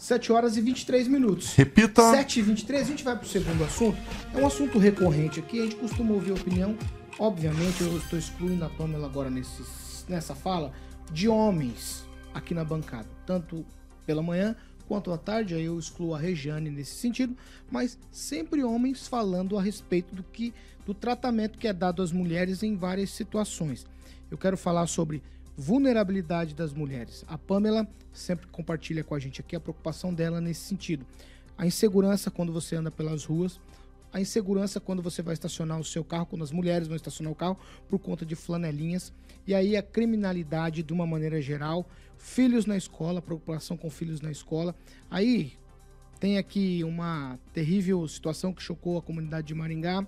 7 horas e 23 minutos. Repita. 7h23, a gente vai para o segundo assunto. É um assunto recorrente aqui, a gente costuma ouvir a opinião. Obviamente, eu estou excluindo a Pamela agora nessa fala, de homens aqui na bancada. Tanto pela manhã quanto à tarde, aí eu excluo a Regiane nesse sentido, mas sempre homens falando a respeito do tratamento que é dado às mulheres em várias situações. Eu quero falar sobre vulnerabilidade das mulheres. A Pamela sempre compartilha com a gente aqui a preocupação dela nesse sentido. A insegurança quando você anda pelas ruas, a insegurança quando você vai estacionar o seu carro, quando as mulheres vão estacionar o carro por conta de flanelinhas, e aí a criminalidade de uma maneira geral, filhos na escola, preocupação com filhos na escola. Aí tem aqui uma terrível situação que chocou a comunidade de Maringá.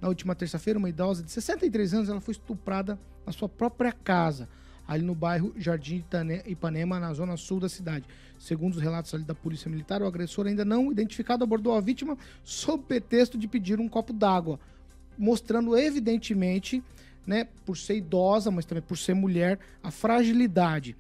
Na última terça-feira, uma idosa de 63 anos, ela foi estuprada na sua própria casa, ali no bairro Jardim Ipanema, na zona sul da cidade. Segundo os relatos ali da Polícia Militar, o agressor ainda não identificado abordou a vítima sob pretexto de pedir um copo d'água, mostrando evidentemente, né, por ser idosa, mas também por ser mulher, a fragilidade.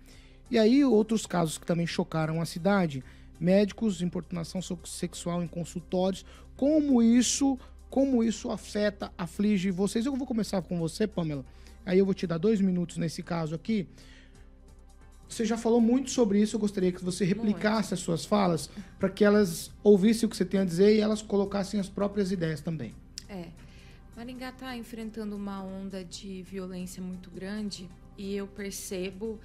E aí outros casos que também chocaram a cidade, médicos, importunação sexual em consultórios, como isso afeta, aflige vocês. Eu vou começar com você, Pamela. Aí eu vou te dar 2 minutos nesse caso aqui. Você já falou muito sobre isso, eu gostaria que você replicasse as suas falas para que elas ouvissem o que você tem a dizer e elas colocassem as próprias ideias também. Maringá está enfrentando uma onda de violência muito grande e eu percebo,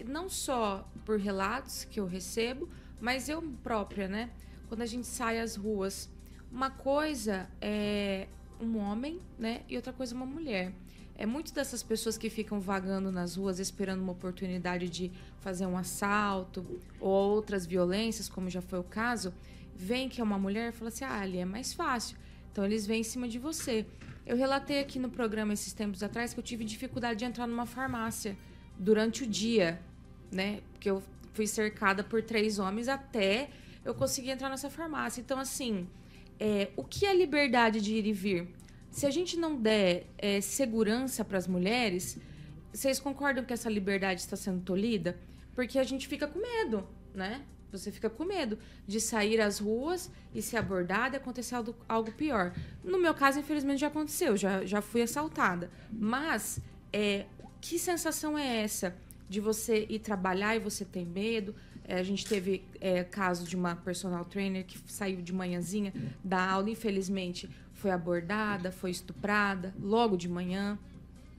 não só por relatos que eu recebo, mas eu própria, né? Quando a gente sai às ruas, uma coisa é um homem, né? E outra coisa é uma mulher. Muitas dessas pessoas que ficam vagando nas ruas esperando uma oportunidade de fazer um assalto ou outras violências, como já foi o caso, veem que é uma mulher e falam assim, ali é mais fácil. Então, eles vêm em cima de você. Eu relatei aqui no programa esses tempos atrás que eu tive dificuldade de entrar numa farmácia durante o dia, né? Porque eu fui cercada por 3 homens até eu conseguir entrar nessa farmácia. Então, assim, o que é liberdade de ir e vir? Se a gente não der segurança para as mulheres, vocês concordam que essa liberdade está sendo tolhida? Porque a gente fica com medo, né? Você fica com medo de sair às ruas e ser abordada e acontecer algo pior. No meu caso, infelizmente, já aconteceu, já fui assaltada. Mas, que sensação é essa de você ir trabalhar e você ter medo? A gente teve caso de uma personal trainer que saiu de manhãzinha da aula, infelizmente, foi abordada, foi estuprada, logo de manhã,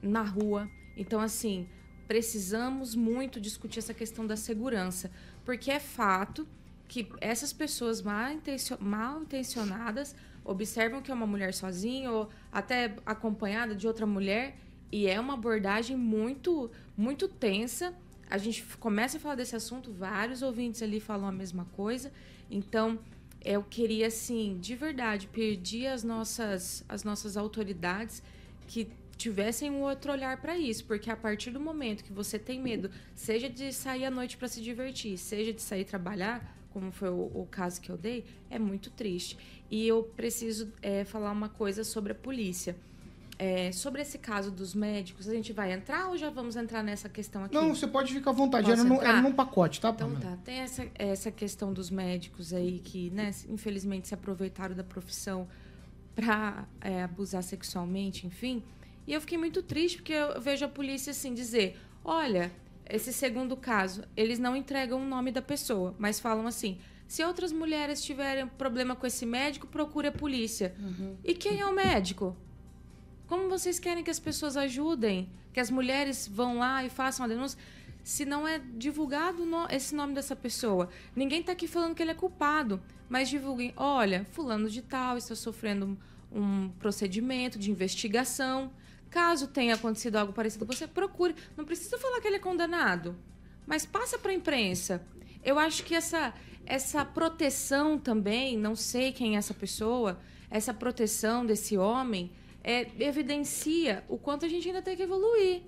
na rua. Então, assim, precisamos muito discutir essa questão da segurança, porque é fato que essas pessoas mal intencionadas observam que é uma mulher sozinha ou até acompanhada de outra mulher e é uma abordagem muito, muito tensa. A gente começa a falar desse assunto, vários ouvintes ali falam a mesma coisa. Então, eu queria, assim, de verdade, pedir às nossas autoridades que tivessem um outro olhar para isso, porque a partir do momento que você tem medo, seja de sair à noite para se divertir, seja de sair trabalhar, como foi o caso que eu dei, é muito triste. E eu preciso falar uma coisa sobre a polícia. Sobre esse caso dos médicos, a gente vai entrar ou já vamos entrar nessa questão aqui? Não, você pode ficar à vontade, era num pacote, tá, Pamela? Então tá, tem essa questão dos médicos aí que, né, infelizmente se aproveitaram da profissão para abusar sexualmente, enfim. E eu fiquei muito triste porque eu vejo a polícia assim dizer, olha, esse segundo caso, eles não entregam o nome da pessoa, mas falam assim, se outras mulheres tiverem problema com esse médico, procure a polícia. Uhum. E quem é o médico? Como vocês querem que as pessoas ajudem? Que as mulheres vão lá e façam a denúncia? Se não é divulgado esse nome dessa pessoa. Ninguém está aqui falando que ele é culpado, mas divulguem. Olha, fulano de tal está sofrendo um procedimento de investigação. Caso tenha acontecido algo parecido com você, procure. Não precisa falar que ele é condenado, mas passa para a imprensa. Eu acho que essa proteção também, não sei quem é essa pessoa, essa proteção desse homem... evidencia o quanto a gente ainda tem que evoluir,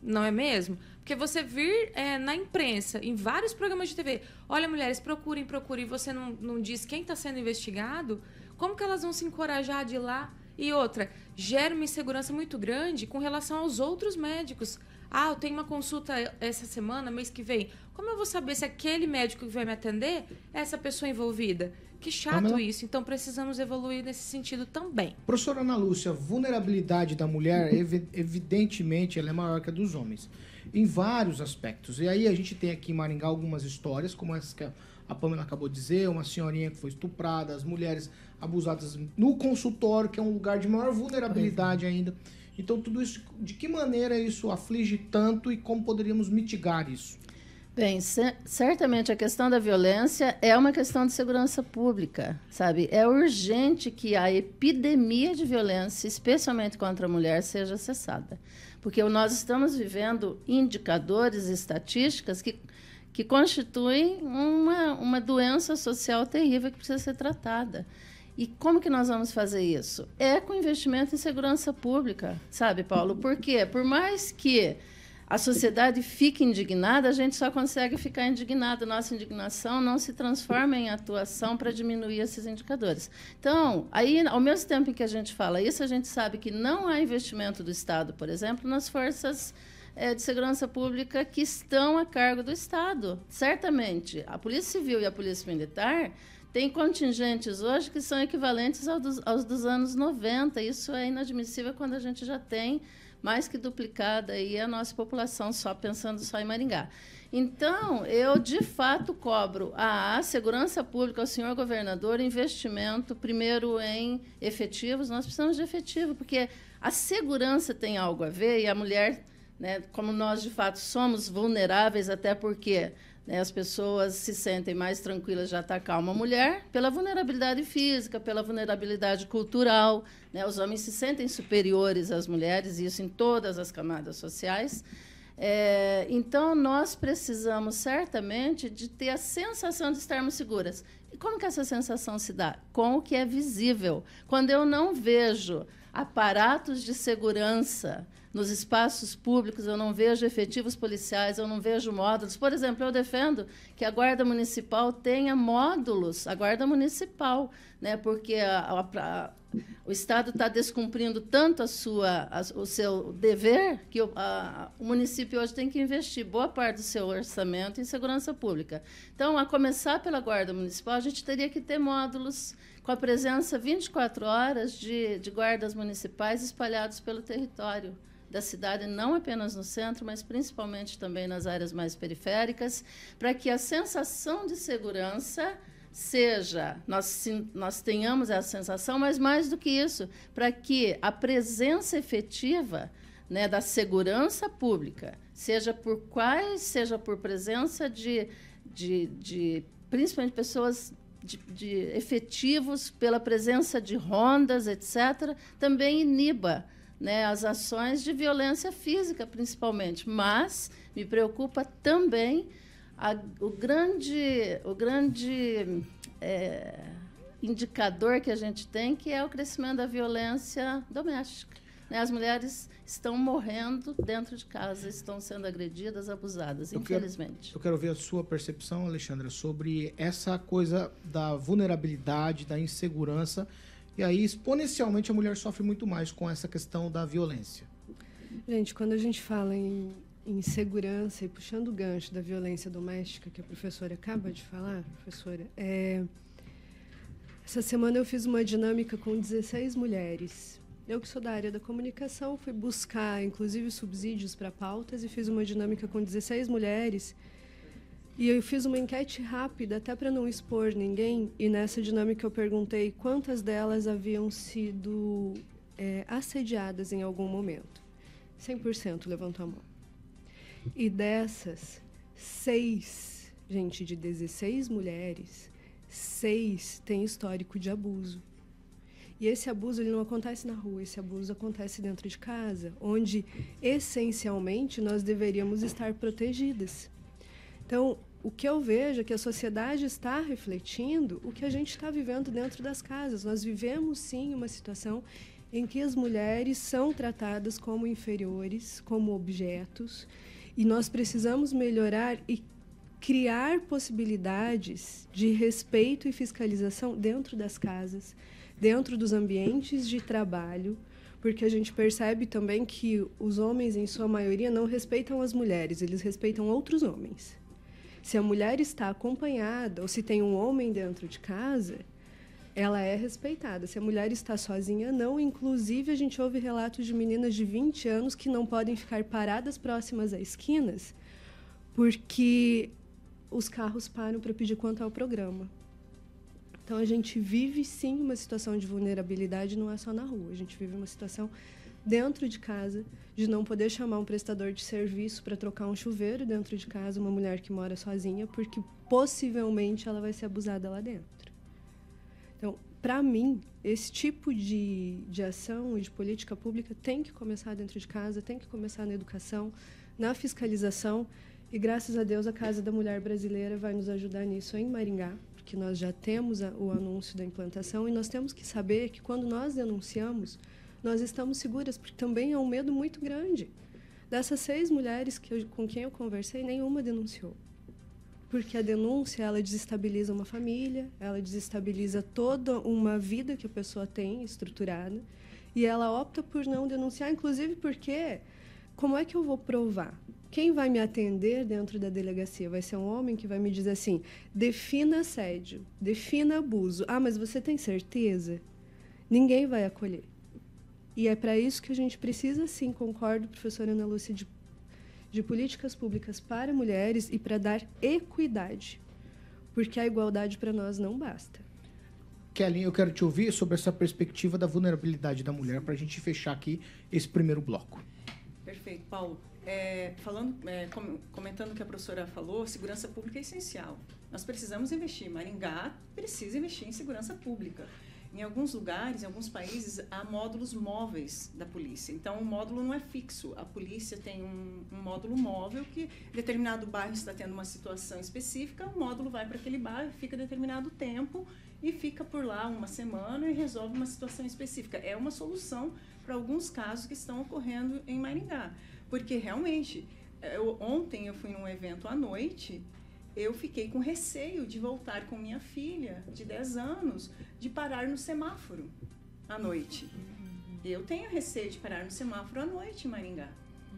não é mesmo? Porque você vir na imprensa, em vários programas de TV, olha, mulheres, procurem, e você não diz quem está sendo investigado, como que elas vão se encorajar de ir lá? E outra, gera uma insegurança muito grande com relação aos outros médicos. Eu tenho uma consulta essa semana, mês que vem. Como eu vou saber se aquele médico que vai me atender é essa pessoa envolvida? Que chato isso. Então, precisamos evoluir nesse sentido também. Professora Ana Lúcia, a vulnerabilidade da mulher, evidentemente, ela é maior que a dos homens. Em vários aspectos. E aí a gente tem aqui em Maringá algumas histórias, como essa que a Pamela acabou de dizer, uma senhorinha que foi estuprada, as mulheres abusadas no consultório, que é um lugar de maior vulnerabilidade ainda. Então, tudo isso, de que maneira isso aflige tanto e como poderíamos mitigar isso? Bem, certamente a questão da violência é uma questão de segurança pública, sabe? É urgente que a epidemia de violência, especialmente contra a mulher, seja cessada. Porque nós estamos vivendo indicadores e estatísticas que constituem uma doença social terrível que precisa ser tratada. E como que nós vamos fazer isso? É com investimento em segurança pública, sabe, Paulo? Por quê? Por mais que a sociedade fique indignada, a gente só consegue ficar indignado. Nossa indignação não se transforma em atuação para diminuir esses indicadores. Então, aí, ao mesmo tempo em que a gente fala isso, a gente sabe que não há investimento do Estado, por exemplo, nas forças de segurança pública que estão a cargo do Estado. Certamente, a Polícia Civil e a Polícia Militar têm contingentes hoje que são equivalentes aos dos anos 90. Isso é inadmissível quando a gente já tem mais que duplicada aí a nossa população, pensando só em Maringá. Então, eu, de fato, cobro à segurança pública, ao senhor governador, investimento, primeiro em efetivos. Nós precisamos de efetivo, porque a segurança tem algo a ver, e a mulher, né, como nós, de fato, somos vulneráveis, até porque as pessoas se sentem mais tranquilas de atacar uma mulher pela vulnerabilidade física, pela vulnerabilidade cultural. Os homens se sentem superiores às mulheres, e isso em todas as camadas sociais. Então, nós precisamos, certamente, de ter a sensação de estarmos seguras. E como que essa sensação se dá? Com o que é visível. Quando eu não vejo aparatos de segurança nos espaços públicos, eu não vejo efetivos policiais, eu não vejo módulos. Por exemplo, eu defendo que a Guarda Municipal tenha módulos, a Guarda Municipal, né, porque o Estado está descumprindo tanto o seu dever que o município hoje tem que investir boa parte do seu orçamento em segurança pública. Então, a começar pela Guarda Municipal, a gente teria que ter módulos com a presença 24 horas de guardas municipais espalhados pelo território da cidade, não apenas no centro, mas principalmente também nas áreas mais periféricas, para que a sensação de segurança seja, nós tenhamos essa sensação, mas mais do que isso, para que a presença efetiva, né, da segurança pública, seja por presença de principalmente pessoas de efetivos, pela presença de rondas, etc., também iniba, né, as ações de violência física, principalmente. Mas me preocupa também o grande indicador que a gente tem, que é o crescimento da violência doméstica. As mulheres estão morrendo dentro de casa, estão sendo agredidas, abusadas, infelizmente. Eu quero ver a sua percepção, Alexandra, sobre essa coisa da vulnerabilidade, da insegurança. E aí, exponencialmente, a mulher sofre muito mais com essa questão da violência. Gente, quando a gente fala em segurança e puxando o gancho da violência doméstica, que a professora acaba de falar, professora, essa semana eu fiz uma dinâmica com 16 mulheres. Eu, que sou da área da comunicação, fui buscar, inclusive, subsídios para pautas e fiz uma dinâmica com 16 mulheres. E eu fiz uma enquete rápida, até para não expor ninguém, e nessa dinâmica eu perguntei quantas delas haviam sido assediadas em algum momento. 100% levantou a mão. E dessas, 6, gente, de 16 mulheres, 6 têm histórico de abuso. E esse abuso ele não acontece na rua, esse abuso acontece dentro de casa, onde, essencialmente, nós deveríamos estar protegidas. Então, o que eu vejo é que a sociedade está refletindo o que a gente está vivendo dentro das casas. Nós vivemos, sim, uma situação em que as mulheres são tratadas como inferiores, como objetos, e nós precisamos melhorar e criar possibilidades de respeito e fiscalização dentro das casas, dentro dos ambientes de trabalho, porque a gente percebe também que os homens, em sua maioria, não respeitam as mulheres, eles respeitam outros homens. Se a mulher está acompanhada ou se tem um homem dentro de casa, ela é respeitada. Se a mulher está sozinha, não. Inclusive, a gente ouve relatos de meninas de 20 anos que não podem ficar paradas próximas a esquinas porque os carros param para pedir quanto ao programa. Então, a gente vive, sim, uma situação de vulnerabilidade, não é só na rua. A gente vive uma situação dentro de casa, de não poder chamar um prestador de serviço para trocar um chuveiro dentro de casa, uma mulher que mora sozinha, porque possivelmente ela vai ser abusada lá dentro. Então, para mim, esse tipo de ação e de política pública tem que começar dentro de casa, tem que começar na educação, na fiscalização, e graças a Deus a Casa da Mulher Brasileira vai nos ajudar nisso em Maringá, porque nós já temos o anúncio da implantação e nós temos que saber que quando nós denunciamos, nós estamos seguras, porque também é um medo muito grande. Dessas 6 mulheres com quem eu conversei, nenhuma denunciou. Porque a denúncia, ela desestabiliza uma família, ela desestabiliza toda uma vida que a pessoa tem estruturada, e ela opta por não denunciar, inclusive porque, como é que eu vou provar? Quem vai me atender dentro da delegacia? Vai ser um homem que vai me dizer assim, defina assédio, defina abuso. Ah, mas você tem certeza? Ninguém vai acolher. E é para isso que a gente precisa, sim, concordo, professora Ana Lúcia, de políticas públicas para mulheres e para dar equidade, porque a igualdade para nós não basta. Kelly, eu quero te ouvir sobre essa perspectiva da vulnerabilidade da mulher para a gente fechar aqui esse primeiro bloco. Perfeito, Paulo. Comentando o que a professora falou, segurança pública é essencial. Nós precisamos investir. Maringá precisa investir em segurança pública. Em alguns lugares, em alguns países, há módulos móveis da polícia. Então, o módulo não é fixo. A polícia tem um módulo móvel que, em determinado bairro está tendo uma situação específica, o módulo vai para aquele bairro, fica determinado tempo e fica por lá uma semana e resolve uma situação específica. É uma solução para alguns casos que estão ocorrendo em Maringá. Porque, realmente, ontem eu fui num evento à noite, eu fiquei com receio de voltar com minha filha de 10 anos, de parar no semáforo à noite. Eu tenho receio de parar no semáforo à noite em Maringá,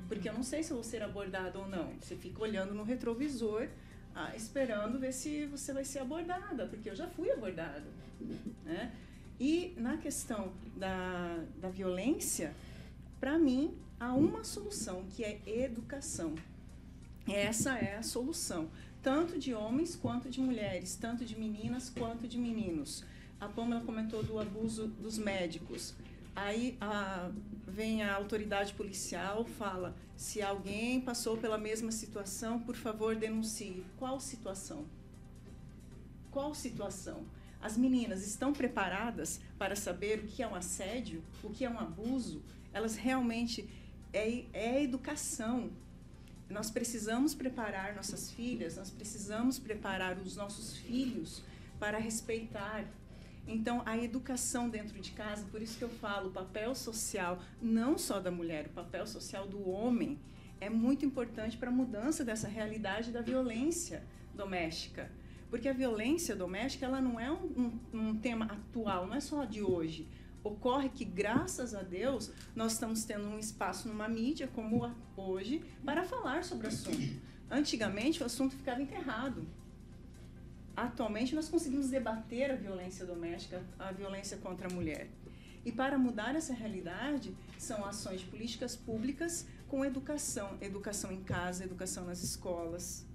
porque eu não sei se eu vou ser abordada ou não. Você fica olhando no retrovisor, esperando ver se você vai ser abordada, porque eu já fui abordada, né? E na questão da violência, para mim, há uma solução, que é educação. Essa é a solução, tanto de homens quanto de mulheres, tanto de meninas quanto de meninos. A Pâmela comentou do abuso dos médicos. Aí vem a autoridade policial, fala, se alguém passou pela mesma situação, por favor, denuncie. Qual situação? Qual situação? As meninas estão preparadas para saber o que é um assédio, o que é um abuso? Elas realmente... É educação. Nós precisamos preparar nossas filhas, nós precisamos preparar os nossos filhos para respeitar. Então, a educação dentro de casa, por isso que eu falo, o papel social, não só da mulher, o papel social do homem, é muito importante para a mudança dessa realidade da violência doméstica. Porque a violência doméstica, ela não é um tema atual, não é só de hoje. Ocorre que, graças a Deus, nós estamos tendo um espaço numa mídia, como hoje, para falar sobre o assunto. Antigamente, o assunto ficava enterrado. Atualmente, nós conseguimos debater a violência doméstica, a violência contra a mulher. E para mudar essa realidade, são ações de políticas públicas com educação. Educação em casa, educação nas escolas.